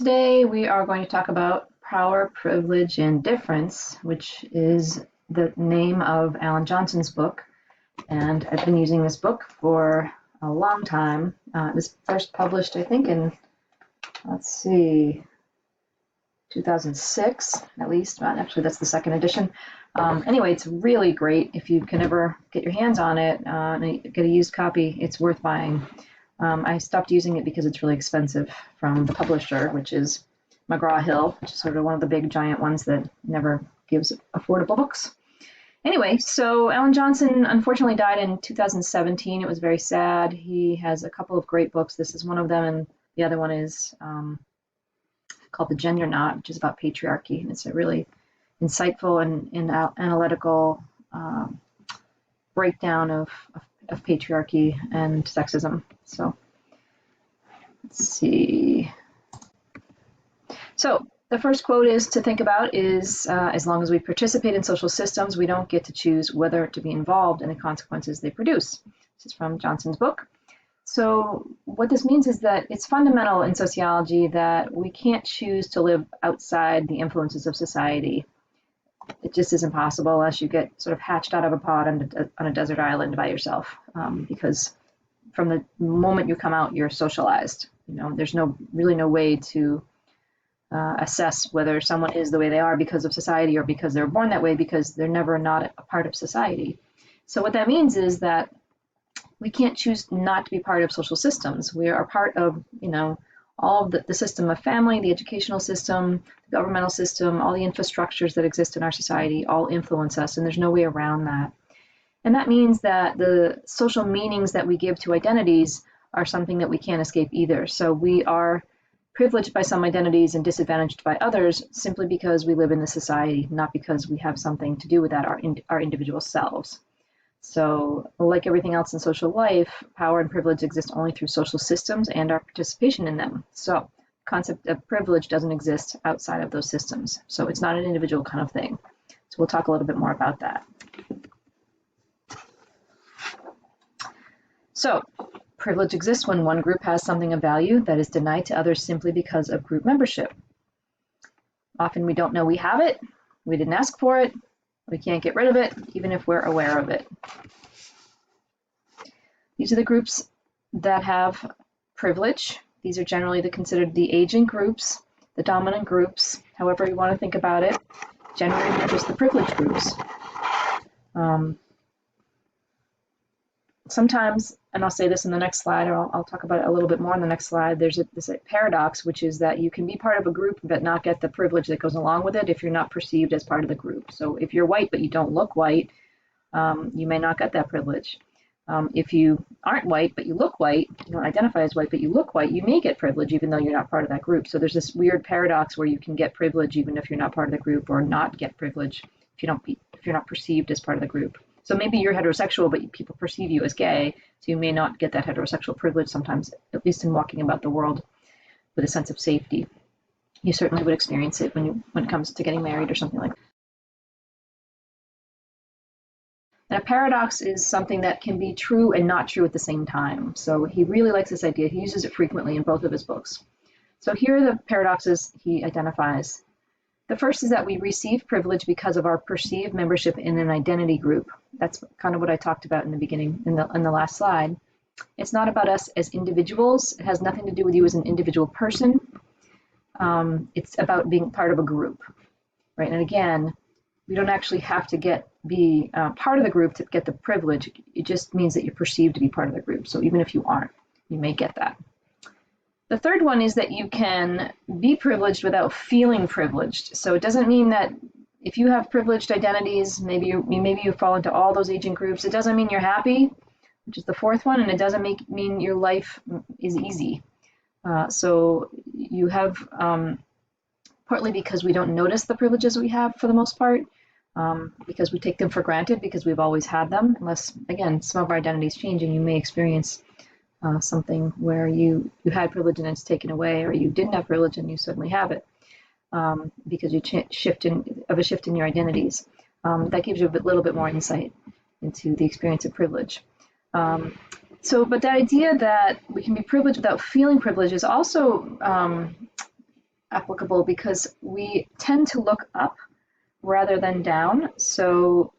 Today we are going to talk about Power, Privilege, and Difference, which is the name of Alan Johnson's book. And I've been using this book for a long time. It was first published, I think, in, 2006, at least. Well, actually, that's the second edition. Anyway, it's really great. If you can ever get your hands on it and get a used copy, it's worth buying. I stopped using it because it's really expensive from the publisher, which is McGraw-Hill, which is sort of one of the big giant ones that never gives affordable books. Anyway, so Alan Johnson unfortunately died in 2017. It was very sad. He has a couple of great books. This is one of them, and the other one is called The Gender Knot, which is about patriarchy. And it's a really insightful and analytical breakdown of patriarchy and sexism. So let's see. So the first quote is to think about is, as long as we participate in social systems, we don't get to choose whether to be involved in the consequences they produce. This is from Johnson's book. So what this means is that it's fundamental in sociology that we can't choose to live outside the influences of society. It just isn't possible unless you get sort of hatched out of a pod on a desert island by yourself, because from the moment you come out, you're socialized. There's really no way to assess whether someone is the way they are because of society or because they were born that way, because they're never not a part of society. So what that means is that we can't choose not to be part of social systems. We are part of, all of the system of family, the educational system, the governmental system, all the infrastructures that exist in our society all influence us, and there's no way around that. And that means that the social meanings that we give to identities are something that we can't escape either. So we are privileged by some identities and disadvantaged by others simply because we live in the society, not because we have something to do with that, our individual selves. So like everything else in social life, power and privilege exist only through social systems and our participation in them. So the concept of privilege doesn't exist outside of those systems. So it's not an individual kind of thing. So we'll talk a little bit more about that. So privilege exists when one group has something of value that is denied to others simply because of group membership. Often we don't know we have it, we didn't ask for it, we can't get rid of it, even if we're aware of it. These are the groups that have privilege. These are generally considered the agent groups, the dominant groups, however you want to think about it. Generally, they're just the privileged groups. Sometimes, and I'll say this in the next slide, or I'll talk about it a little bit more in the next slide, there's this paradox, which is that you can be part of a group but not get the privilege that goes along with it if you're not perceived as part of the group. So if you're white but you don't look white, you may not get that privilege. If you aren't white but you look white, you don't identify as white but you look white, you may get privilege even though you're not part of that group. So there's this weird paradox where you can get privilege even if you're not part of the group, or not get privilege if you're not perceived as part of the group. So maybe you're heterosexual, but people perceive you as gay, so you may not get that heterosexual privilege sometimes, at least in walking about the world with a sense of safety. You certainly would experience it when it comes to getting married or something like that. And a paradox is something that can be true and not true at the same time. So he really likes this idea. He uses it frequently in both of his books. So here are the paradoxes he identifies. The first is that we receive privilege because of our perceived membership in an identity group. That's kind of what I talked about in the beginning, in the last slide. It's not about us as individuals. It has nothing to do with you as an individual person. It's about being part of a group, right? And again, we don't actually have to be part of the group to get the privilege. It just means that you're perceived to be part of the group. So even if you aren't, you may get that. The third one is that you can be privileged without feeling privileged. So it doesn't mean that if you have privileged identities, maybe you fall into all those agent groups. It doesn't mean you're happy, which is the fourth one, and it doesn't mean your life is easy. So you have, partly because we don't notice the privileges we have for the most part, because we take them for granted because we've always had them, unless, again, some of our identities change and you may experience something where you had privilege and it's taken away, or you didn't have privilege and you suddenly have it, because you shift in your identities. That gives you a little bit more insight into the experience of privilege. But the idea that we can be privileged without feeling privilege is also applicable because we tend to look up rather than down. So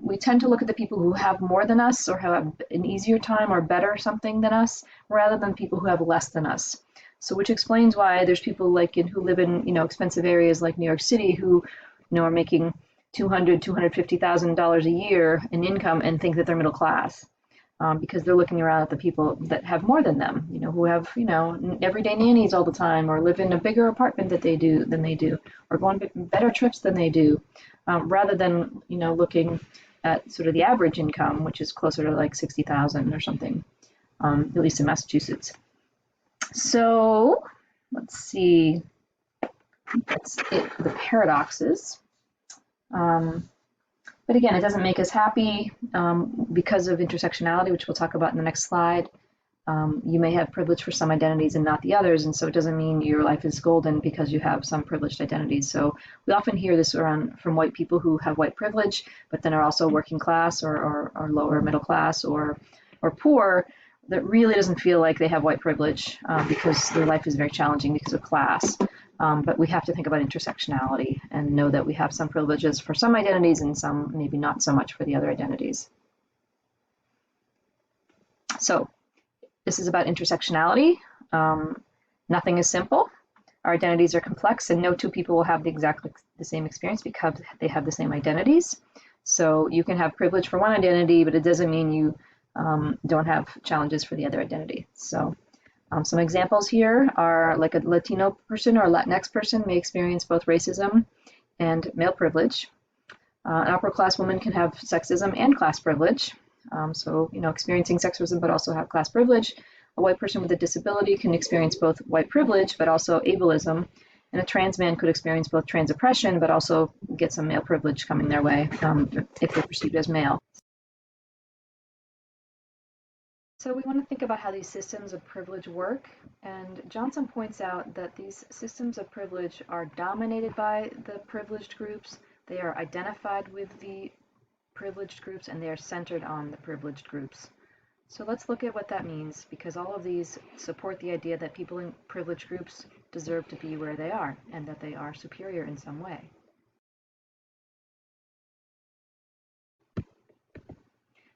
we tend to look at the people who have more than us or have an easier time or better something than us rather than people who have less than us. So which explains why there's people like who live in, expensive areas like New York City who, are making $250,000 a year in income and think that they're middle class. Because they're looking around at the people that have more than them, who have, everyday nannies all the time, or live in a bigger apartment than they do, or go on better trips than they do, rather than, looking at sort of the average income, which is closer to like 60,000 or something, at least in Massachusetts. So let's see, that's it for the paradoxes. But again, it doesn't make us happy because of intersectionality, which we'll talk about in the next slide. You may have privilege for some identities and not the others, and so it doesn't mean your life is golden because you have some privileged identities. So we often hear this from white people who have white privilege, but then are also working class or lower middle class or poor, that really doesn't feel like they have white privilege because their life is very challenging because of class. But we have to think about intersectionality and know that we have some privileges for some identities and some maybe not so much for the other identities. So this is about intersectionality. Nothing is simple. Our identities are complex, and no two people will have exactly the same experience because they have the same identities. So you can have privilege for one identity, but it doesn't mean you don't have challenges for the other identity. So some examples here are like a Latino person or a Latinx person may experience both racism and male privilege. An upper class woman can have sexism and class privilege. So, experiencing sexism but also have class privilege. A white person with a disability can experience both white privilege but also ableism. And a trans man could experience both trans oppression but also get some male privilege coming their way if they're perceived as male. So we want to think about how these systems of privilege work, and Johnson points out that these systems of privilege are dominated by the privileged groups, they are identified with the privileged groups, and they are centered on the privileged groups. So let's look at what that means, because all of these support the idea that people in privileged groups deserve to be where they are, and that they are superior in some way.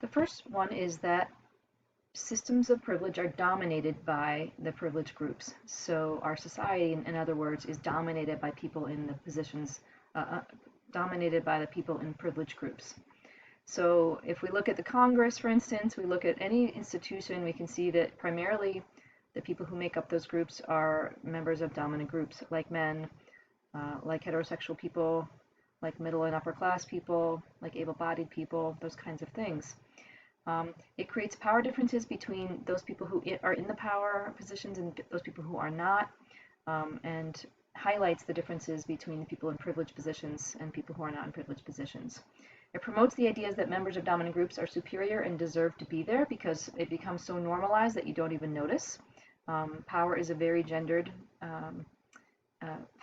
The first one is that systems of privilege are dominated by the privileged groups. So our society, in other words, is dominated by people in the positions, dominated by the people in privileged groups. So if we look at the Congress, for instance, we look at any institution, we can see that primarily the people who make up those groups are members of dominant groups, like men, like heterosexual people, like middle and upper class people, like able-bodied people, those kinds of things. It creates power differences between those people who are in the power positions and those people who are not, and highlights the differences between the people in privileged positions and people who are not in privileged positions. It promotes the ideas that members of dominant groups are superior and deserve to be there because it becomes so normalized that you don't even notice. Power is a very gendered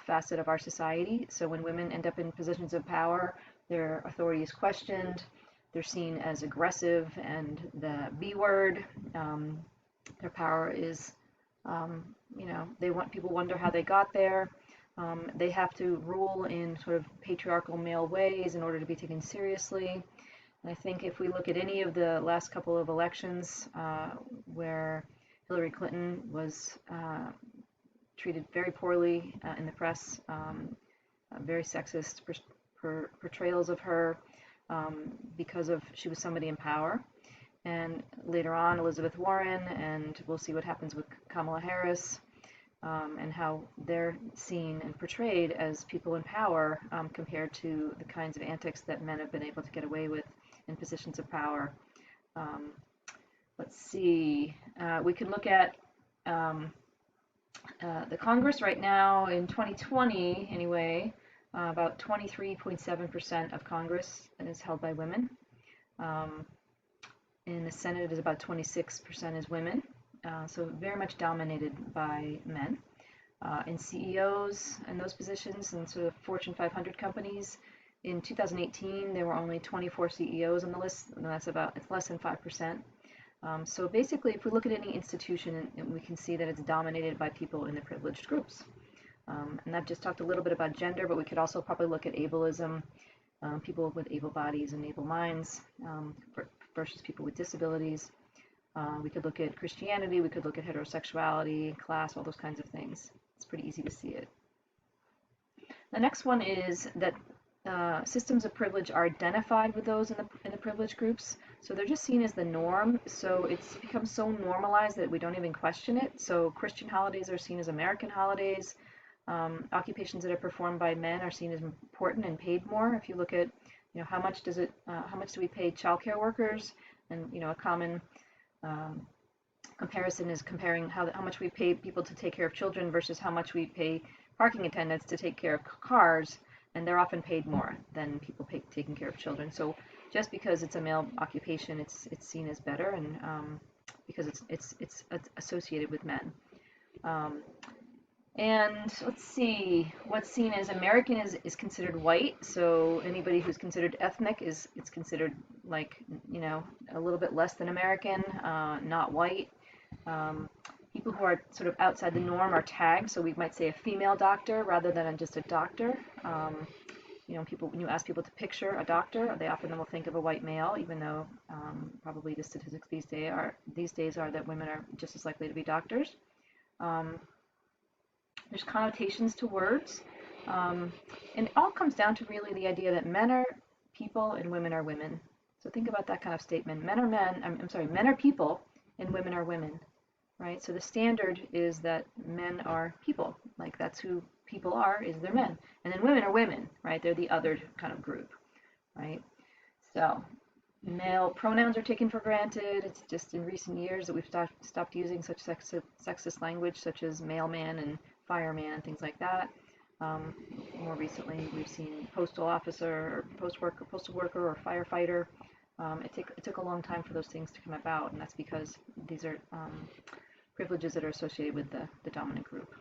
facet of our society. So when women end up in positions of power, their authority is questioned. They're seen as aggressive and the B word. Their power is, people wonder how they got there. They have to rule in sort of patriarchal male ways in order to be taken seriously. And I think if we look at any of the last couple of elections where Hillary Clinton was treated very poorly in the press, very sexist portrayals of her, because she was somebody in power. And later on, Elizabeth Warren, and we'll see what happens with Kamala Harris, and how they're seen and portrayed as people in power compared to the kinds of antics that men have been able to get away with in positions of power. Let's see, we can look at the Congress right now in 2020 anyway. About 23.7% of Congress is held by women. In the Senate, it is about 26% is women. So very much dominated by men. In CEOs and those positions in sort of Fortune 500 companies, in 2018, there were only 24 CEOs on the list, and it's less than 5%. So basically, if we look at any institution, we can see that it's dominated by people in the privileged groups. And I've just talked a little bit about gender, but we could also probably look at ableism, people with able bodies and able minds versus people with disabilities. We could look at Christianity, we could look at heterosexuality, class, all those kinds of things. It's pretty easy to see it. The next one is that systems of privilege are identified with those in the privileged groups. So they're just seen as the norm. So it's become so normalized that we don't even question it. So Christian holidays are seen as American holidays. Occupations that are performed by men are seen as important and paid more. If you look at, how much do we pay childcare workers? And a common comparison is comparing how much we pay people to take care of children versus how much we pay parking attendants to take care of cars, and they're often paid more than people taking care of children. So just because it's a male occupation, it's seen as better, and because it's associated with men. And let's see, what's seen as American is considered white. So anybody who's considered ethnic it's considered like, a little bit less than American, not white. People who are sort of outside the norm are tagged. So we might say a female doctor rather than just a doctor. When you ask people to picture a doctor, they often will think of a white male, even though probably the statistics these days are that women are just as likely to be doctors. There's connotations to words, and it all comes down to really the idea that men are people and women are women. So think about that kind of statement. Men are men, men are people and women are women, right? So the standard is that men are people, like that's who people are, is they're men. And then women are women, right? They're the other kind of group, right? So male pronouns are taken for granted. It's just in recent years that we've stopped using such sexist language such as mailman and fireman and things like that. More recently, we've seen postal officer, or postal worker, or firefighter. It took a long time for those things to come about, and that's because these are privileges that are associated with the dominant group.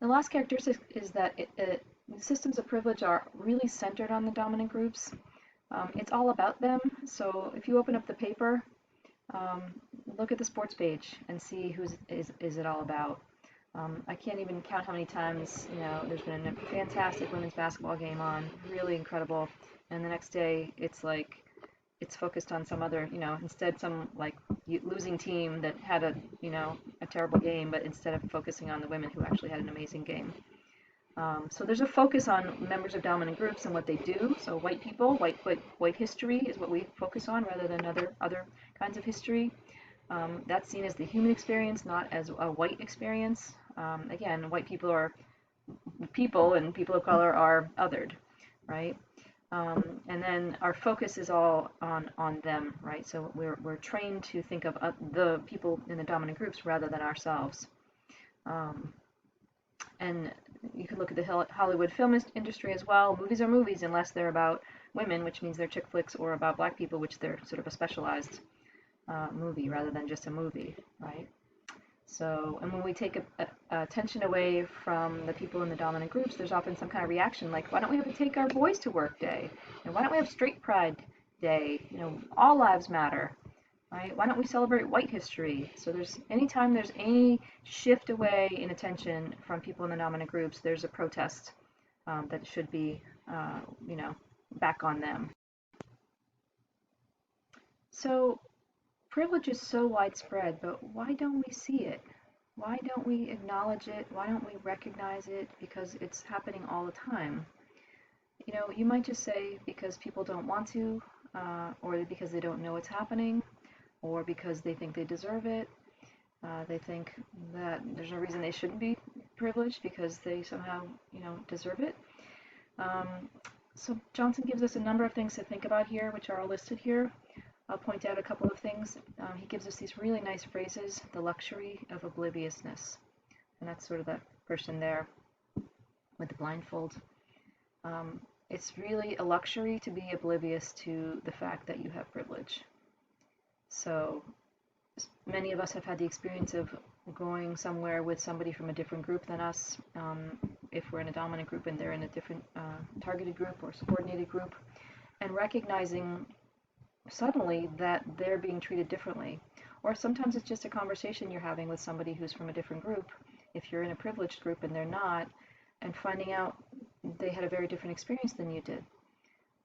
The last characteristic is that systems of privilege are really centered on the dominant groups. It's all about them. So if you open up the paper, look at the sports page and see who is it all about. I can't even count how many times there's been a fantastic women's basketball game on, really incredible, and the next day it's focused on some other, instead some like losing team that had a terrible game, but instead of focusing on the women who actually had an amazing game. So there's a focus on members of dominant groups and what they do. So white people, white history is what we focus on rather than other kinds of history. That's seen as the human experience, not as a white experience. Again, white people are people and people of color are othered, right? And then our focus is all on them, right? So we're trained to think of the people in the dominant groups rather than ourselves. And you can look at the Hollywood film industry as well. Movies are movies unless they're about women, which means they're chick flicks, or about black people, which they're sort of a specialized movie rather than just a movie, right? So, and when we take attention away from the people in the dominant groups, there's often some kind of reaction, like, why don't we have a Take Our Boys to Work day? And why don't we have Straight Pride Day? All lives matter, right? Why don't we celebrate white history? So anytime there's any shift away in attention from people in the dominant groups, there's a protest that should be, back on them. So privilege is so widespread, but why don't we see it? Why don't we acknowledge it? Why don't we recognize it? Because it's happening all the time. You might just say because people don't want to, or because they don't know it's happening, or because they think they deserve it. They think that there's no reason they shouldn't be privileged because they somehow, deserve it. So Johnson gives us a number of things to think about here, which are all listed here. I'll point out a couple of things. He gives us these really nice phrases, the luxury of obliviousness. And that's sort of that person there with the blindfold. It's really a luxury to be oblivious to the fact that you have privilege. So many of us have had the experience of going somewhere with somebody from a different group than us, if we're in a dominant group and they're in a different targeted group or subordinated group, and recognizing suddenly that they're being treated differently, Or sometimes it's just a conversation you're having with somebody who's from a different group, if you're in a privileged group and they're not, and finding out they had a very different experience than you did.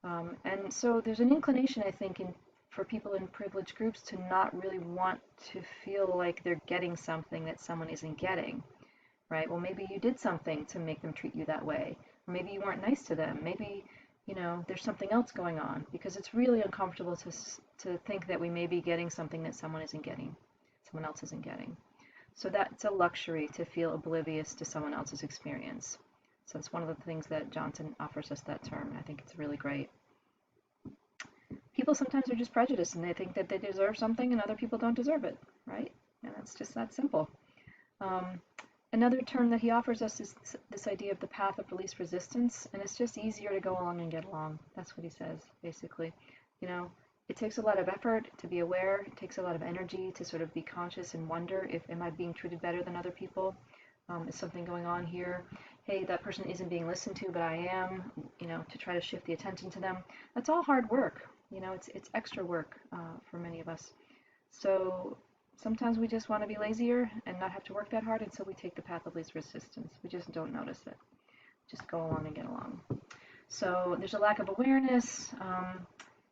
And so there's an inclination, I think, for people in privileged groups to not really want to feel like they're getting something that someone isn't getting, right? Well, maybe you did something to make them treat you that way. Or maybe you weren't nice to them. Maybe, there's something else going on, because it's really uncomfortable to think that we may be getting something that someone else isn't getting. So that's a luxury, to feel oblivious to someone else's experience. So it's one of the things that Johnson offers us, that term. I think it's really great. People sometimes are just prejudiced and they think that they deserve something and other people don't deserve it, right? And it's just that simple. Another term that he offers us is this idea of the path of least resistance, and it's just easier to go along and get along. That's what he says, basically. It takes a lot of effort to be aware. It takes a lot of energy to sort of be conscious and wonder, am I being treated better than other people? Is something going on here? Hey, that person isn't being listened to, but I am, to try to shift the attention to them. That's all hard work. It's extra work for many of us. So sometimes we just want to be lazier and not have to work that hard, and so we take the path of least resistance. We just don't notice it. Just go along and get along. So there's a lack of awareness.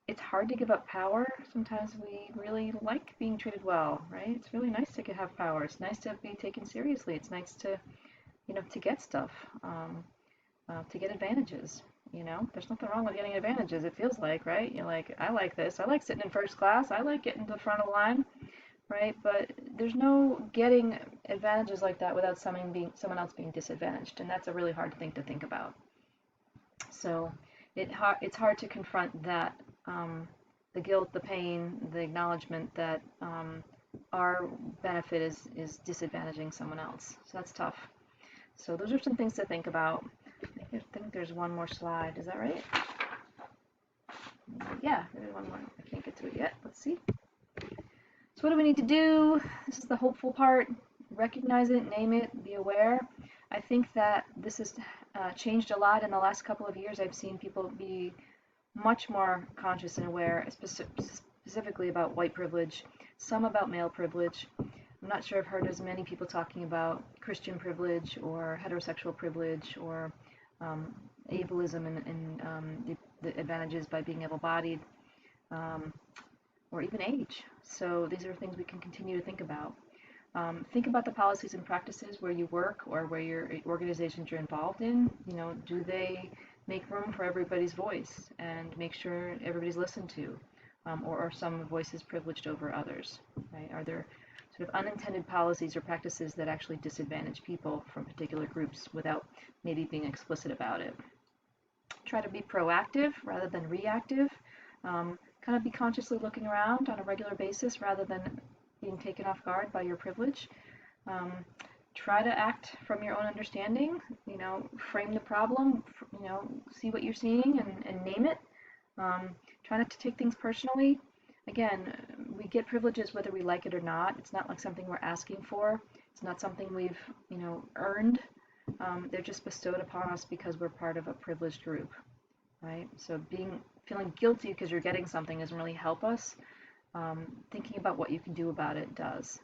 It's hard to give up power. Sometimes we really like being treated well, right? It's really nice to have power. It's nice to be taken seriously. It's nice to, to get stuff, to get advantages. There's nothing wrong with getting advantages, it feels like, right? You're like, I like this. I like sitting in first class. I like getting to the front of the line, right? But there's no getting advantages like that without someone else being disadvantaged, and that's a really hard thing to think about. So it's hard to confront that, the guilt, the pain, the acknowledgement that our benefit is disadvantaging someone else. So that's tough. So those are some things to think about. I think there's one more slide. Is that right? Yeah, there's one more. I can't get to it yet. Let's see. So what do we need to do? This is the hopeful part. Recognize it, name it, be aware. I think that this has changed a lot in the last couple of years. I've seen people be much more conscious and aware, specifically about white privilege, some about male privilege. I'm not sure I've heard as many people talking about Christian privilege or heterosexual privilege or ableism and the advantages by being able-bodied, or even age. So these are things we can continue to think about. Think about the policies and practices where you work or where your organizations you're involved in. Do they make room for everybody's voice and make sure everybody's listened to? Or are some voices privileged over others? Right? Are there sort of unintended policies or practices that actually disadvantage people from particular groups without maybe being explicit about it? Try to be proactive rather than reactive. Kind of be consciously looking around on a regular basis rather than being taken off guard by your privilege. Try to act from your own understanding, frame the problem, see what you're seeing and name it. Try not to take things personally. Again, we get privileges whether we like it or not. It's not like something we're asking for. It's not something we've, earned. They're just bestowed upon us because we're part of a privileged group, right? So feeling guilty because you're getting something doesn't really help us. Thinking about what you can do about it does.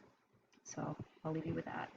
So I'll leave you with that.